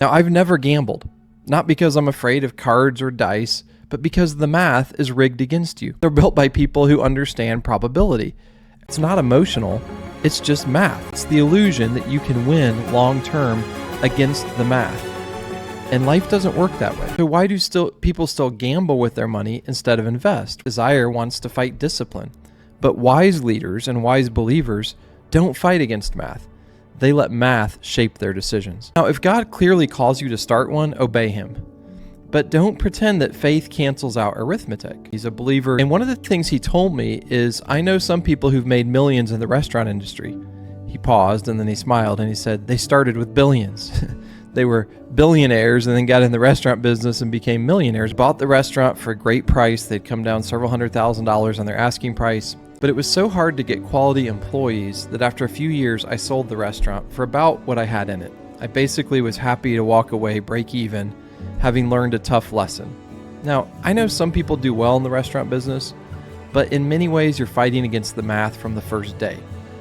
Now, I've never gambled, not because I'm afraid of cards or dice, but because the math is rigged against you. They're built by people who understand probability. It's not emotional, it's just math. It's the illusion that you can win long term against the math. And life doesn't work that way. So why do people still gamble with their money instead of invest? Desire wants to fight discipline. But wise leaders and wise believers don't fight against math. They let math shape their decisions. Now, if God clearly calls you to start one, obey him. But don't pretend that faith cancels out arithmetic. He's a believer. And one of the things he told me is, I know some people who've made millions in the restaurant industry. He paused and then he smiled and he said, they started with billions. They were billionaires and then got in the restaurant business and became millionaires. Bought the restaurant for a great price. They'd come down several $100,000s on their asking price. But it was so hard to get quality employees that after a few years, I sold the restaurant for about what I had in it. I basically was happy to walk away, break even, having learned a tough lesson. Now, I know some people do well in the restaurant business, but in many ways, you're fighting against the math from the first day.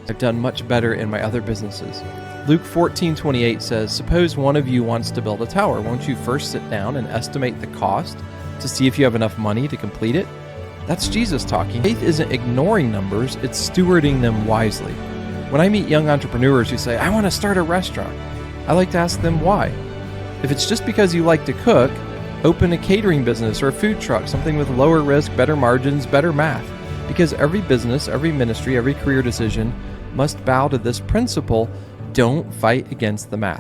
I've done much better in my other businesses. Luke 14:28 says, suppose one of you wants to build a tower. Won't you first sit down and estimate the cost to see if you have enough money to complete it? That's Jesus talking. Faith isn't ignoring numbers, it's stewarding them wisely. When I meet young entrepreneurs who say, I want to start a restaurant, I like to ask them why. If it's just because you like to cook, open a catering business or a food truck, something with lower risk, better margins, better math. Because every business, every ministry, every career decision must bow to this principle: don't fight against the math.